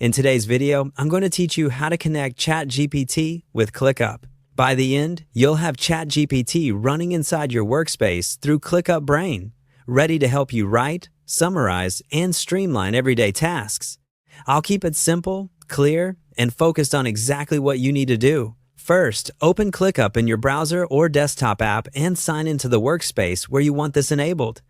In today's video, I'm going to teach you how to connect ChatGPT with ClickUp. By the end, you'll have ChatGPT running inside your workspace through ClickUp Brain, ready to help you write, summarize, and streamline everyday tasks. I'll keep it simple, clear, and focused on exactly what you need to do. First, open ClickUp in your browser or desktop app and sign into the workspace where you want this enabled.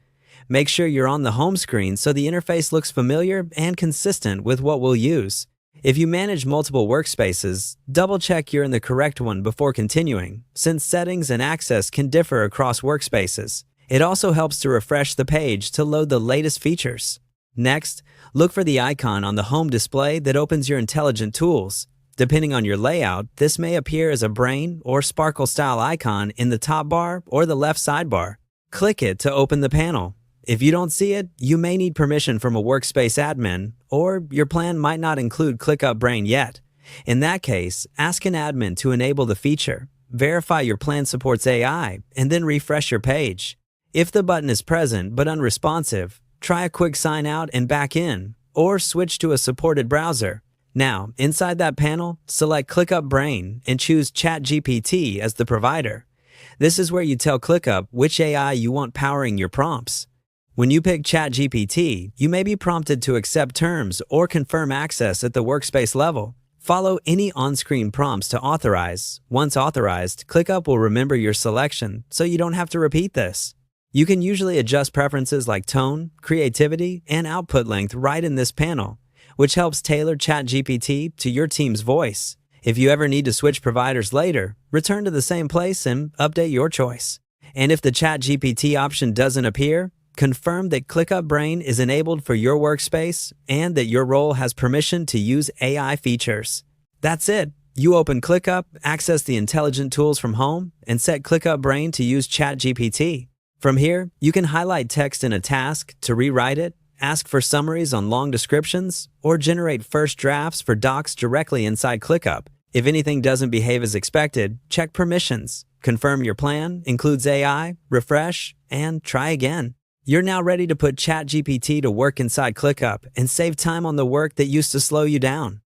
Make sure you're on the home screen so the interface looks familiar and consistent with what we'll use. If you manage multiple workspaces, double-check you're in the correct one before continuing, since settings and access can differ across workspaces. It also helps to refresh the page to load the latest features. Next, look for the icon on the home display that opens your intelligent tools. Depending on your layout, this may appear as a brain or sparkle-style icon in the top bar or the left sidebar. Click it to open the panel. If you don't see it, you may need permission from a workspace admin, or your plan might not include ClickUp Brain yet. In that case, ask an admin to enable the feature, verify your plan supports AI, and then refresh your page. If the button is present but unresponsive, try a quick sign out and back in, or switch to a supported browser. Now, inside that panel, select ClickUp Brain and choose ChatGPT as the provider. This is where you tell ClickUp which AI you want powering your prompts. When you pick ChatGPT, you may be prompted to accept terms or confirm access at the workspace level. Follow any on-screen prompts to authorize. Once authorized, ClickUp will remember your selection, so you don't have to repeat this. You can usually adjust preferences like tone, creativity, and output length right in this panel, which helps tailor ChatGPT to your team's voice. If you ever need to switch providers later, return to the same place and update your choice. And if the ChatGPT option doesn't appear, confirm that ClickUp Brain is enabled for your workspace and that your role has permission to use AI features. That's it. You open ClickUp, access the intelligent tools from home, and set ClickUp Brain to use ChatGPT. From here, you can highlight text in a task to rewrite it, ask for summaries on long descriptions, or generate first drafts for docs directly inside ClickUp. If anything doesn't behave as expected, check permissions, confirm your plan includes AI, refresh, and try again. You're now ready to put ChatGPT to work inside ClickUp and save time on the work that used to slow you down.